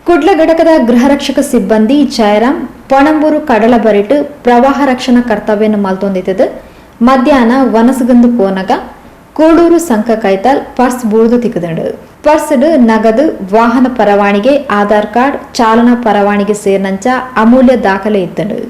ಕುಡ್ಲ ಘಟಕದ ಗೃಹರಕ್ಷಕ ಸಿಬ್ಬಂದಿ ಜಯರಾಮ್ ಪೊಣಂಬೂರು ಕಡಲ ಬರಿಟ್ಟು ಪ್ರವಾಹ ರಕ್ಷಣಾ ಕರ್ತವ್ಯವನ್ನು ಮಲ್ತೊಂದಿದ್ದು ಮಧ್ಯಾಹ್ನ ವನಸಗಂದು ಪೋನಗ ಕೂಡೂರು ಸಂಕ ಕೈತಾಲ್ ಪರ್ಸ್ ಬೂಳ್ದು ತಿಕ್ಕದಂಡು ಪರ್ಸ್ ನಗದು ವಾಹನ ಪರವಾನಿಗೆ ಆಧಾರ್ ಕಾರ್ಡ್ ಚಾಲನಾ ಪರವಾನಿಗೆ ಸೇರ್ನಂಚ ಅಮೂಲ್ಯ ದಾಖಲೆ ಇತ್ತಂಡು.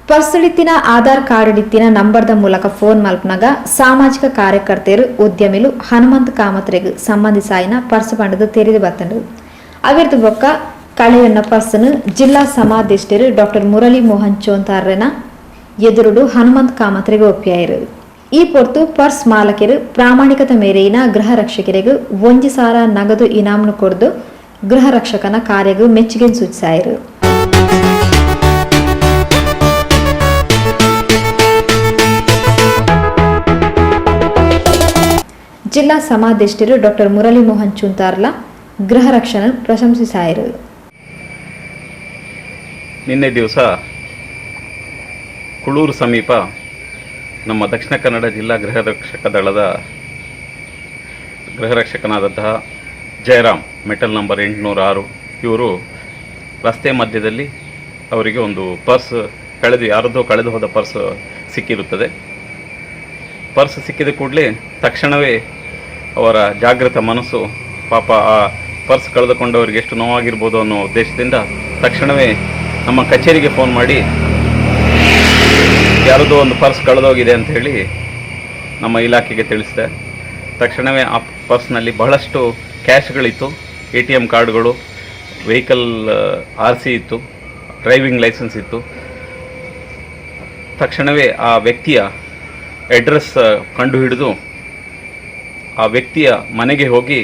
ಪರ್ಸ್ ಇಡಿತ್ತಿನ ಆಧಾರ್ ಕಾರ್ಡ್ ಇಡಿತ್ತಿನ ನಂಬರ್ದ ಮೂಲಕ ಫೋನ್ ಮಲ್ಪನಾಗ ಸಾಮಾಜಿಕ ಕಾರ್ಯಕರ್ತೆಯರು ಉದ್ಯಮಿಲು ಹನುಮಂತ ಕಾಮತ್ರೆಗೆ ಸಂಬಂಧಿಸಾಯಿನ ಪರ್ಸ್ ಪಂಡದು ತೆರೆದು ಬತ್ತಂಡು ಅವಿರ್ದು ಬೊಕ್ಕ ಕಳೆಯನ್ನ ಪರ್ಸನು ಜಿಲ್ಲಾ ಸಮಾದೇಷ್ಟರು ಡಾಕ್ಟರ್ ಮುರಳಿ ಮೋಹನ್ ಚೋಂತಾರ್ರೆನ ಎದುರುಡು ಹನುಮಂತ ಕಾಮತ್ರೆಗೆ ಒಪ್ಪಿಯಾಯಿರು. ಈ ಪೊರ್ತು ಪರ್ಸ್ ಮಾಲಕರು ಪ್ರಾಮಾಣಿಕತೆ ಮೇರೆಯಿನ ಗೃಹ ರಕ್ಷಕರಿಗೂ 1,000 ನಗದು ಇನಾಮ್ನು ಕೊಡ್ದು ಗೃಹ ರಕ್ಷಕನ ಕಾರ್ಯಗೂ ಮೆಚ್ಚುಗೆ ಸೂಚಿಸಾಯಿರು. ಜಿಲ್ಲಾ ಸಮಾದೇಷ್ಟರು ಡಾಕ್ಟರ್ ಮುರಳಿ ಮೋಹನ್ ಚೂಂತಾರ್ಲ ಗೃಹ ರಕ್ಷಣೆ ಪ್ರಶಂಸಿಸಾಯಿರು. ನಿನ್ನೆ ದಿವಸ ಕುಳೂರು ಸಮೀಪ ನಮ್ಮ ದಕ್ಷಿಣ ಕನ್ನಡ ಜಿಲ್ಲಾ ಗೃಹರಕ್ಷಕ ದಳದ ಗೃಹರಕ್ಷಕನಾದಂತಹ ಜಯರಾಮ್ ಮೆಟಲ್ ನಂಬರ್ 806 ಇವರು ರಸ್ತೆ ಮಧ್ಯದಲ್ಲಿ ಅವರಿಗೆ ಒಂದು ಪರ್ಸ್ ಯಾರದೋ ಕಳೆದು ಹೋದ ಪರ್ಸ್ ಸಿಕ್ಕಿರುತ್ತದೆ. ಪರ್ಸ್ ಸಿಕ್ಕಿದ ಕೂಡಲೇ ತಕ್ಷಣವೇ ಅವರ ಜಾಗೃತ ಮನಸ್ಸು ಪಾಪ ಆ ಪರ್ಸ್ ಕಳೆದುಕೊಂಡವರಿಗೆ ಎಷ್ಟು ನೋವಾಗಿರ್ಬೋದು ಅನ್ನೋ ಉದ್ದೇಶದಿಂದ ತಕ್ಷಣವೇ ನಮ್ಮ ಕಚೇರಿಗೆ ಫೋನ್ ಮಾಡಿ ಯಾರದೋ ಒಂದು ಪರ್ಸ್ ಕಳೆದೋಗಿದೆ ಅಂತ ಹೇಳಿ ನಮ್ಮ ಇಲಾಖೆಗೆ ತಿಳಿಸಿದೆ. ತಕ್ಷಣವೇ ಆ ಪರ್ಸ್ನಲ್ಲಿ ಬಹಳಷ್ಟು ಕ್ಯಾಶ್ಗಳಿತ್ತು, ATM ಕಾರ್ಡ್ಗಳು, ವೆಹಿಕಲ್ RC ಇತ್ತು, ಡ್ರೈವಿಂಗ್ ಲೈಸೆನ್ಸ್ ಇತ್ತು. ತಕ್ಷಣವೇ ಆ ವ್ಯಕ್ತಿಯ ಅಡ್ರೆಸ್ ಕಂಡುಹಿಡಿದು ಆ ವ್ಯಕ್ತಿಯ ಮನೆಗೆ ಹೋಗಿ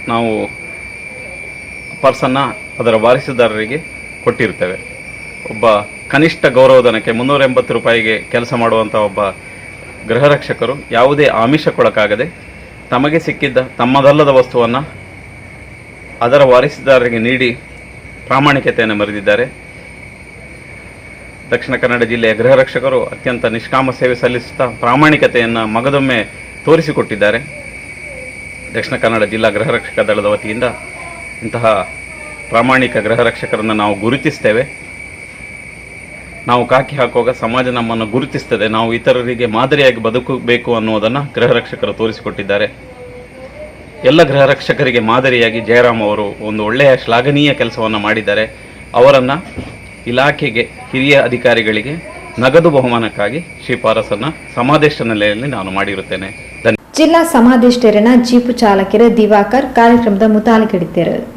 ನಾವು ಪರ್ಸನ್ನು ಅದರ ವಾರಸುದಾರರಿಗೆ ಕೊಟ್ಟಿರ್ತೇವೆ. ಒಬ್ಬ ಕನಿಷ್ಠ ಗೌರವಧನಕ್ಕೆ 380 ರೂಪಾಯಿಗೆ ಕೆಲಸ ಮಾಡುವಂಥ ಒಬ್ಬ ಗೃಹರಕ್ಷಕರು ಯಾವುದೇ ಆಮಿಷಕ್ಕೊಳಕಾಗದೆ ತಮಗೆ ಸಿಕ್ಕಿದ್ದ ತಮ್ಮದಲ್ಲದ ವಸ್ತುವನ್ನು ಅದರ ವಾರಸುದಾರರಿಗೆ ನೀಡಿ ಪ್ರಾಮಾಣಿಕತೆಯನ್ನು ಮೆರೆದಿದ್ದಾರೆ. ದಕ್ಷಿಣ ಕನ್ನಡ ಜಿಲ್ಲೆಯ ಗೃಹರಕ್ಷಕರು ಅತ್ಯಂತ ನಿಷ್ಕಾಮ ಸೇವೆ ಸಲ್ಲಿಸುತ್ತಾ ಪ್ರಾಮಾಣಿಕತೆಯನ್ನು ಮಗದೊಮ್ಮೆ ತೋರಿಸಿಕೊಟ್ಟಿದ್ದಾರೆ. ದಕ್ಷಿಣ ಕನ್ನಡ ಜಿಲ್ಲಾ ಗೃಹರಕ್ಷಕ ದಳದ ವತಿಯಿಂದ ಇಂತಹ ಪ್ರಾಮಾಣಿಕ ಗೃಹರಕ್ಷಕರನ್ನು ನಾವು ಗುರುತಿಸ್ತೇವೆ. ನಾವು ಕಾಕಿ ಹಾಕುವಾಗ ಸಮಾಜ ನಮ್ಮನ್ನು ಗುರುತಿಸ್ತದೆ, ನಾವು ಇತರರಿಗೆ ಮಾದರಿಯಾಗಿ ಬದುಕಬೇಕು ಅನ್ನುವುದನ್ನು ಗೃಹರಕ್ಷಕರು ತೋರಿಸಿಕೊಟ್ಟಿದ್ದಾರೆ. ಎಲ್ಲ ಗೃಹರಕ್ಷಕರಿಗೆ ಮಾದರಿಯಾಗಿ ಜಯರಾಮ್ ಅವರು ಒಂದು ಒಳ್ಳೆಯ ಶ್ಲಾಘನೀಯ ಕೆಲಸವನ್ನು ಮಾಡಿದ್ದಾರೆ. ಅವರನ್ನು ಇಲಾಖೆಗೆ ಹಿರಿಯ ಅಧಿಕಾರಿಗಳಿಗೆ ನಗದು ಬಹುಮಾನಕ್ಕಾಗಿ ಶಿಫಾರಸನ್ನು ಸಮಾದೇಶ ನೆಲೆಯಲ್ಲಿ ನಾನು ಮಾಡಿರುತ್ತೇನೆ. ಜಿಲ್ಲಾ ಸಮಾದೇಷ್ಟರಿನ ಜೀಪು ಚಾಲಕರು ದಿವಾಕರ್ ಕಾರ್ಯಕ್ರಮದ ಮುತಾಲಿಕೆ ಹಿಡಿದರು.